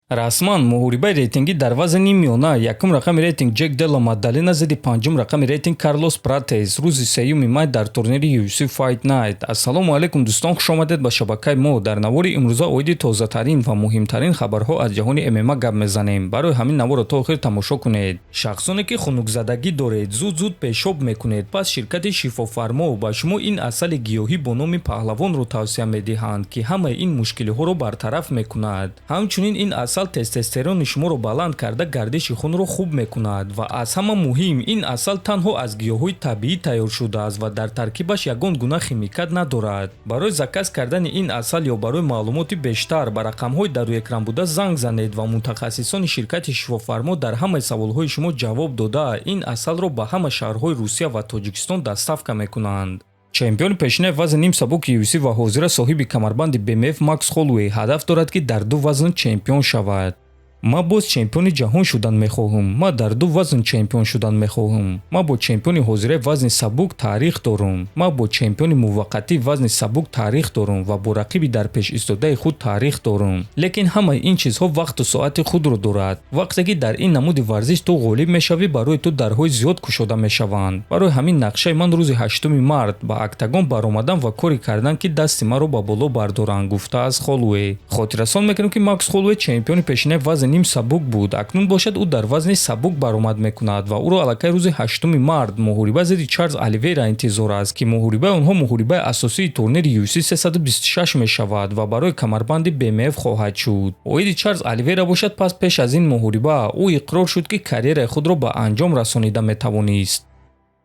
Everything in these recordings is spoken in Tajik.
расман муҳорибаи рейтингӣ дар вазни миёна якум рақами рейтинг Ҷек Делла Маддалена зидди панҷум рақами рейтинг Карлос Пратес рӯзи 3 май дар турнири UFC Fight Night. Ассалому алайкум дӯстон, хушомадед ба шабакаи мо. Дар навори имрӯза оиди тозатарин ва муҳимтарин хабарҳо аз ҷаҳони ММА гап мезанем. Барои ҳамин наворро то охир тамошо кунед. Шахсоне ки хунукзадагӣ доред, зуд пешоб мекунед, пас ширкати Шифофармо ба шумо ин асали гиёҳӣ бо номи Паҳлавонро тавсия медиҳанд, ки ҳамаи ин мушкилиҳоро бартараф мекунад. ҳамчунин ин асал тестостерони шуморо баланд карда гардиши хунро хуб мекунад ва аз ҳама муҳим ин асал танҳо аз гиёҳҳои табиӣ тайёр шудааст ва дар таркибаш ягон гуна химикат надорад. Барои заказ кардани ин асал ё барои маълумоти бештар ба рақамҳои дар рӯи экран буда занг занед ва мутахассисони ширкати Шифофармо дар ҳамаи саволҳои шумо ҷавоб дода ин асалро ба ҳама шаҳрҳои Русия ва Тоҷикистон доставка мекунанд. чемпиони пешинаи вазни ним сабуки UFC ва ҳозира соҳиби камарбанди BMF Макс Холлоуэй ҳадаф дорад ки дар ду вазн чемпион шавад. ма боз чемпиони ҷаҳон шудан мехоҳам. Ма дар ду вазн чемпион шудан мехоҳам. Ма бо чемпиони ҳозираи вазни сабук таърих дорам. Ма бо чемпиони муваққатии вазни сабук таърих дорам ва бо рақиби дар пеш истодаи худ таърих дорам. Лекин ҳамаи ин чизҳо вақту соати худро дорад. вақте ки дар ин намуди варзиш ту ғолиб мешавӣ, барои ту дарҳои зиёд кушода мешаванд. барои ҳамин нақшаи ман рӯзи 8 март ба октагон баромадан ва кори кардан ки дасти маро ба боло бардоранд, гуфтааст Холлоуэй. хотиррасон мекунем ки Макс Холлоуэй чемпиони пешинаи вазни ним сабук буд. акнун бошад ӯ дар вазни сабук баромад мекунад ва ӯро аллакай рӯзи 8 март муҳориба зидди Чарлз Оливейра интизор аст, ки муҳорибаи онҳо муҳорибаи асосии турнири UFC 326 мешавад ва барои камарбанди BMF хоҳад шуд. оиди Чарлз Оливейра бошад, пас пеш аз ин муҳориба ӯ иқрор шуд ки карьераи худро ба анҷом расонида метавонист.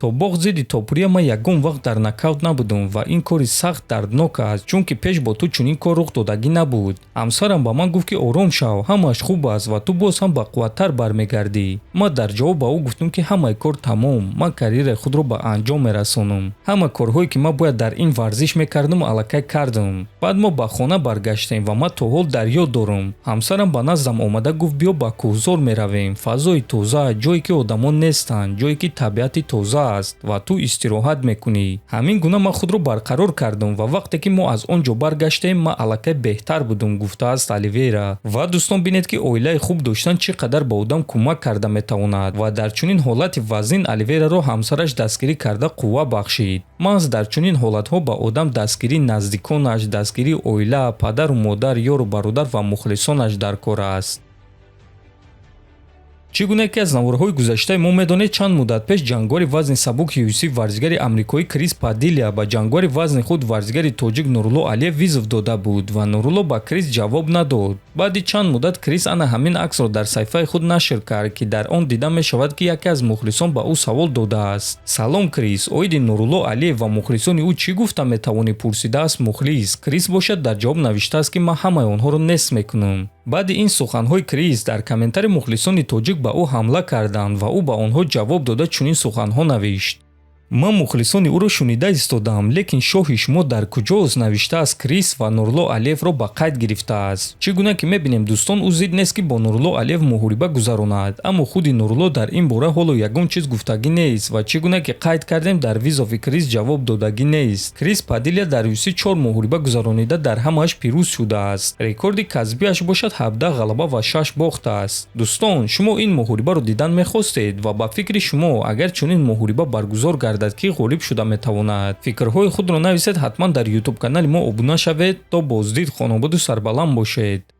то боғ зидди топурия ман ягон вақт дар нокаут набудам ва ин кори сахт дарднок аст, чунки пеш бо ту чунин кор рух додагӣ набуд. ҳамсарам ба ман гуфт ки ором шав, ҳамааш хуб аст ва ту боз ҳам бақувваттар бармегардӣ. ман дар ҷавоб ба ӯ гуфтам ки ҳамаи кор тамом, ман карьераи худро ба анҷом мерасонам. ҳама корҳое ки ман бояд дар ин варзиш мекардам аллакай кардам. баъд мо ба хона баргаштем ва ман то ҳол дар ёд дорам. ҳамсарам ба наздам омада гуфт биё ба кӯҳзор меравем, фазои тоза, ҷое ки одамон нестанд, ҷое ки табиати тоза аст ва ту истироҳат мекунӣ. ҳамин гуна ман худро барқарор кардам ва вақте ки мо аз он ҷо баргаштем ман аллакай беҳтар будам, гуфтааст Оливейра. ва дӯстон, бинед ки оилаи хуб доштан чӣ қадар ба одам кӯмак карда метавонад ва дар чунин ҳолати вазин Оливейраро ҳамсараш дастгирӣ карда қувва бахшид. маҳз дар чунин ҳолатҳо ба одам дастгирии наздиконаш, дастгирии оила, падару модар, ёру бародар ва мухлисонаш дар кор аст. чӣ гуна яке аз наворҳои гузаштаи мо медонед, чанд муддат пеш ҷангори вазни сабуки UFC варзигари амрикоӣ Крис Падилля ба ҷангори вазни худ варзигари тоҷик Нурулло Алиев визов дода буд ва Нурулло ба Крис ҷавоб надод. баъди чанд муддат Крис ана ҳамин аксро дар саҳифаи худ нашр кард, ки дар он дида мешавад ки яке аз мухлисон ба ӯ савол додааст. салом Крис, оиди Нурулло Алиев ва мухлисони ӯ чӣ гуфта метавонӣ, пурсидааст мухлис. Крис бошад дар ҷавоб навиштааст ки ман ҳамаи онҳоро нест мекунам. баъди ин суханҳои Крис дар комментари мухлисони тоҷик ба ӯ ҳамла карданд ва ӯ ба онҳо ҷавоб дода чунин суханҳо навишт. ман мухлисони ӯро шунида истодам, лекин шоҳи шумо дар куҷост, навиштааст Крис ва Нурулло Алиевро ба қайд гирифтааст. чӣ гуна ки мебинем дӯстон, ӯ зид нест ки бо Нурулло Алиев муҳориба гузаронад, аммо худи Нурулло дар ин бора ҳоло ягон чиз гуфтагӣ нест ва чӣ гуна ки қайд кардем дар визови Крис ҷавоб додагӣ нест. Крис Падилля дар UFC 4 муҳориба гузаронида дар ҳамааш пирӯз шудааст. рекорди касбиаш бошад 17 ғалаба ва 6 бохт аст. дӯстон, шумо ин муҳорибаро дидан мехостед ва ба фикри шумо агар чунин муҳориба баргузор гардад ки ғолиб шуда метавонад? фикрҳои худро нависед. ҳатман дар YouTube канали мо обуна шавед. то боздид, хонободу сарбаланд бошед.